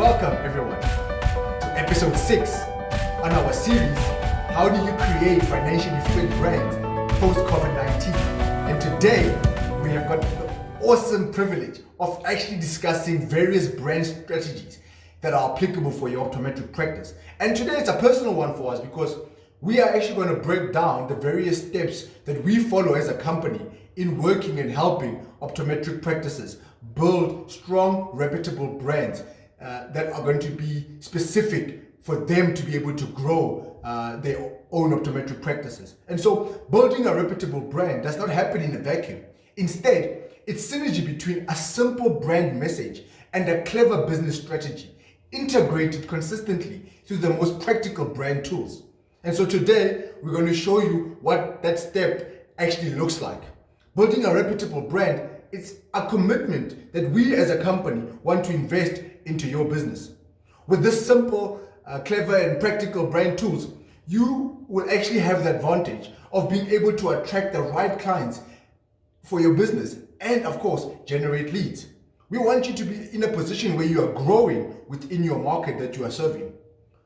Welcome everyone to episode 6 on our series, How Do You Create Financially Fit Brands Post-COVID-19? And today we have got the awesome privilege of actually discussing various brand strategies that are applicable for your optometric practice. And today it's a personal one for us because we are actually going to break down the various steps that we follow as a company in working and helping optometric practices build strong, reputable brands that are going to be specific for them to be able to grow their own optometric practices. And so building a reputable brand does not happen in a vacuum. Instead, it's synergy between a simple brand message and a clever business strategy, integrated consistently through the most practical brand tools. And so today, we're going to show you what that step actually looks like. Building a reputable brand, it's a commitment that we as a company want to invest into your business. With this simple, clever and practical brand tools, you will actually have the advantage of being able to attract the right clients for your business and of course, generate leads. We want you to be in a position where you are growing within your market that you are serving.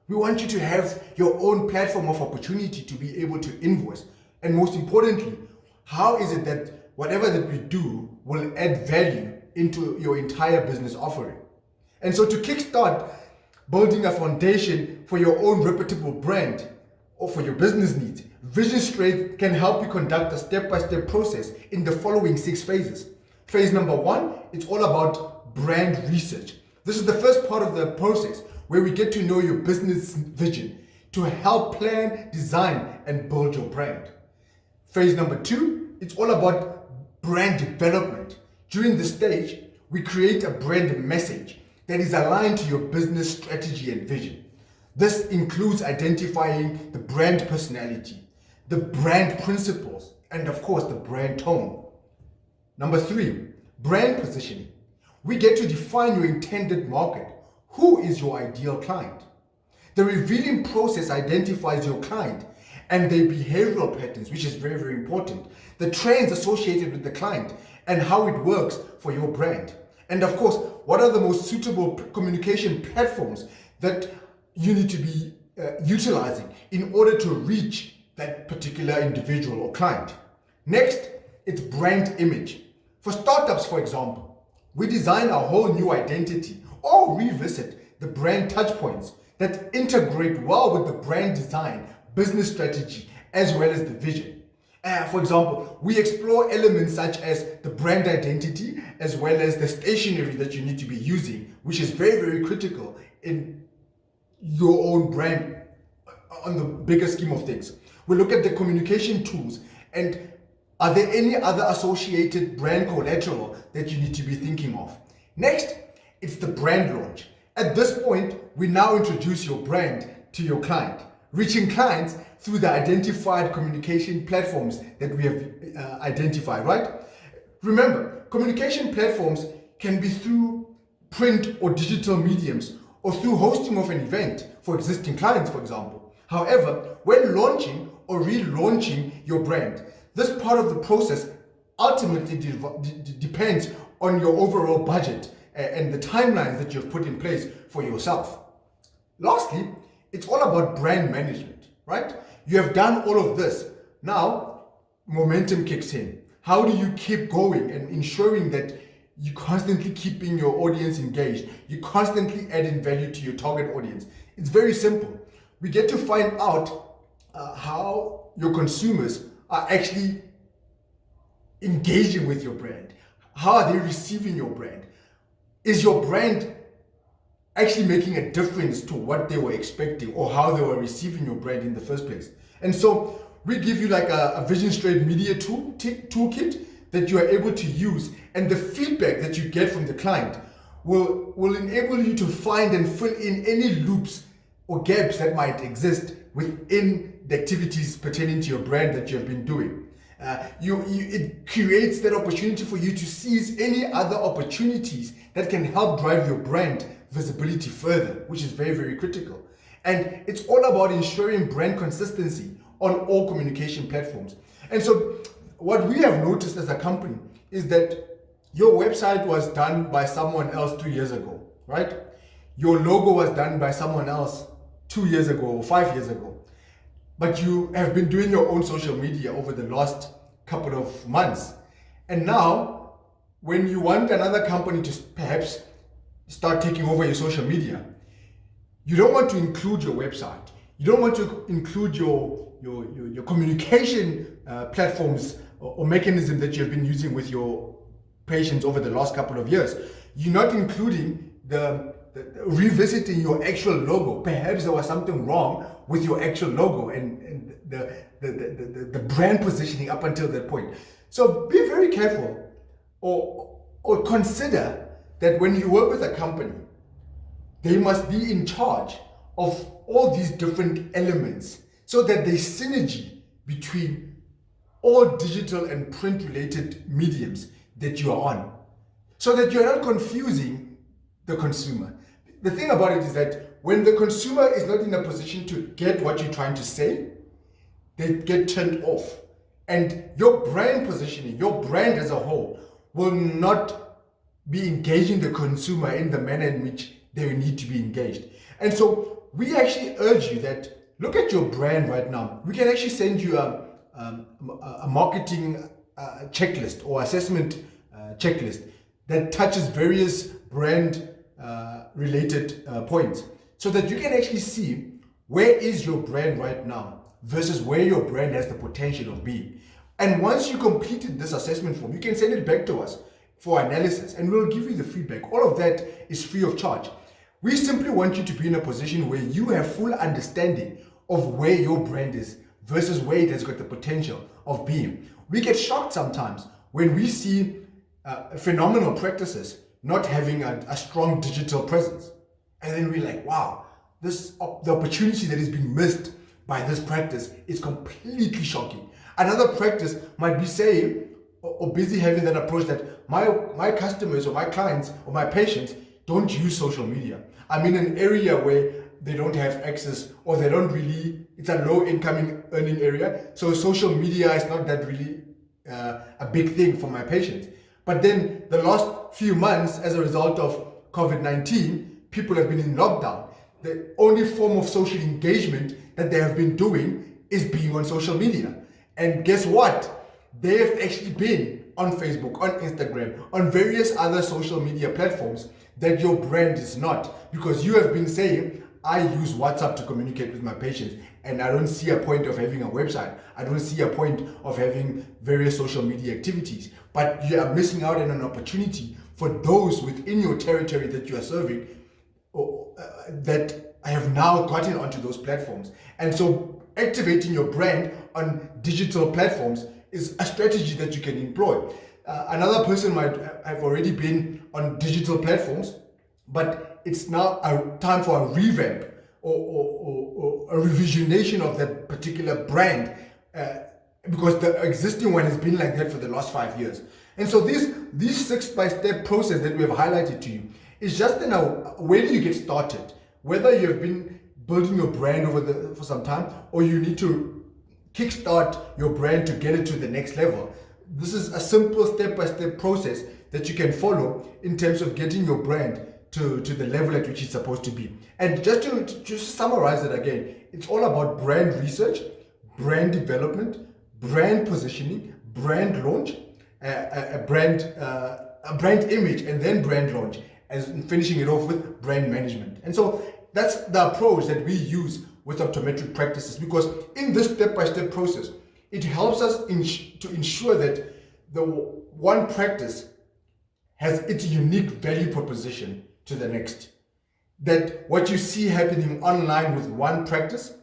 We want you to have your own platform of opportunity to be able to invoice. And most importantly, how is it that whatever that we do will add value into your entire business offering? And so to kickstart building a foundation for your own reputable brand or for your business needs, Vision Straight can help you conduct a step-by-step process in the following 6 phases. Phase number 1, it's all about brand research. This is the first part of the process where we get to know your business vision to help plan, design, and build your brand. Phase number 2, it's all about brand development. During this stage, we create a brand message that is aligned to your business strategy and vision. This includes identifying the brand personality, the brand principles, and of course, the brand tone. Number 3, brand positioning. We get to define your intended market. Who is your ideal client? The revealing process identifies your client and their behavioral patterns, which is very, very important. The trends associated with the client and how it works for your brand. And of course, what are the most suitable communication platforms that you need to be utilizing in order to reach that particular individual or client? Next, it's brand image. For startups, for example, we design a whole new identity or revisit the brand touchpoints that integrate well with the brand design, business strategy, as well as the vision. For example, we explore elements such as the brand identity, as well as the stationery that you need to be using, which is very, very critical in your own brand on the bigger scheme of things. We look at the communication tools and are there any other associated brand collateral that you need to be thinking of? Next, it's the brand launch. At this point, we now introduce your brand to your client, reaching clients through the identified communication platforms that we have identified, right? Remember, communication platforms can be through print or digital mediums or through hosting of an event for existing clients, for example. However, when launching or relaunching your brand, this part of the process ultimately depends on your overall budget and the timelines that you've put in place for yourself. Lastly, it's all about brand management, right? You have done all of this. Now, momentum kicks in. How do you keep going and ensuring that you constantly keeping your audience engaged? You constantly adding value to your target audience. It's very simple. We get to find out how your consumers are actually engaging with your brand. How are they receiving your brand? Is your brand actually making a difference to what they were expecting or how they were receiving your brand in the first place? And so we give you like a Vision Straight media toolkit that you are able to use, and the feedback that you get from the client will enable you to find and fill in any loops or gaps that might exist within the activities pertaining to your brand that you have been doing. It creates that opportunity for you to seize any other opportunities that can help drive your brand visibility further, which is very, very critical. And it's all about ensuring brand consistency on all communication platforms. And so what we have noticed as a company is that your website was done by someone else 2 years ago, right? your logo was done by someone else 2 years ago or 5 years ago, but you have been doing your own social media over the last couple of months. And now, when you want another company to perhaps start taking over your social media, you don't want to include your website. You don't want to include your communication platforms or mechanism that you've been using with your patients over the last couple of years. You're not including the revisiting your actual logo. Perhaps there was something wrong with your actual logo and the brand positioning up until that point. So be very careful or consider that when you work with a company, they must be in charge of all these different elements so that there's synergy between all digital and print related mediums that you are on, so that you're not confusing the consumer. The thing about it is that when the consumer is not in a position to get what you're trying to say, they get turned off. And your brand positioning, your brand as a whole, will not be engaging the consumer in the manner in which they need to be engaged. And so we actually urge you that look at your brand right now. We can actually send you a marketing checklist or assessment checklist that touches various brand related points, so that you can actually see where is your brand right now versus where your brand has the potential of being. And once you completed this assessment form, you can send it back to us for analysis and we'll give you the feedback. All of that is free of charge. We simply want you to be in a position where you have full understanding of where your brand is versus where it has got the potential of being. We get shocked sometimes when we see phenomenal practices not having a strong digital presence. And then we're like, wow, the opportunity that is being missed by this practice is completely shocking. Another practice might be saying, or busy having that approach that my customers or my clients or my patients don't use social media. I'm in an area where they don't have access, or they don't really, it's a low income earning area. So social media is not that really a big thing for my patients. But then the last few months, as a result of COVID-19, people have been in lockdown. The only form of social engagement that they have been doing is being on social media. And guess what? They have actually been on Facebook, on Instagram, on various other social media platforms that your brand is not. Because you have been saying, I use WhatsApp to communicate with my patients, and I don't see a point of having a website. I don't see a point of having various social media activities. But you are missing out on an opportunity for those within your territory that you are serving that have now gotten onto those platforms. And so activating your brand on digital platforms is a strategy that you can employ. Another person might have already been on digital platforms, but it's now a time for a revamp or a revisionation of that particular brand, because the existing one has been like that for the last 5 years. And so this step-by-step process that we have highlighted to you is just where do you get started? Whether you have been building your brand for some time, or you need to kickstart your brand to get it to the next level. This is a simple step-by-step process that you can follow in terms of getting your brand to the level at which it's supposed to be. And just to summarize it again, it's all about brand research, brand development, brand positioning, brand launch, a brand image, and then brand launch, and finishing it off with brand management. And so that's the approach that we use with optometric practices, because in this step-by-step process, it helps us to ensure that the one practice has its unique value proposition to the next. That what you see happening online with one practice,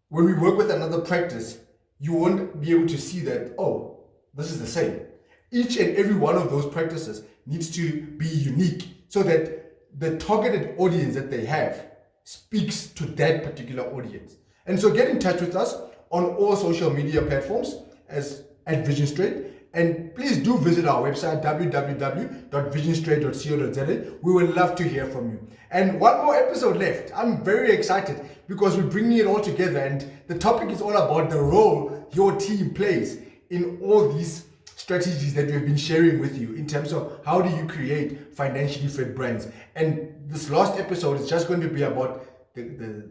when we work with another practice, you won't be able to see that, oh, this is the same. Each and every one of those practices needs to be unique so that the targeted audience that they have speaks to that particular audience. And so get in touch with us on all social media platforms at Vision Straight. And please do visit our website, www.visionstraight.co.za. We would love to hear from you. And one more episode left. I'm very excited because we're bringing it all together. And the topic is all about the role your team plays in all these strategies that we've been sharing with you in terms of how do you create financially fit brands. And this last episode is just going to be about the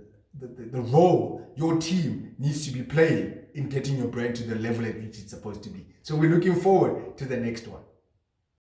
role your team needs to be playing in getting your brand to the level at which it's supposed to be. So we're looking forward to the next one.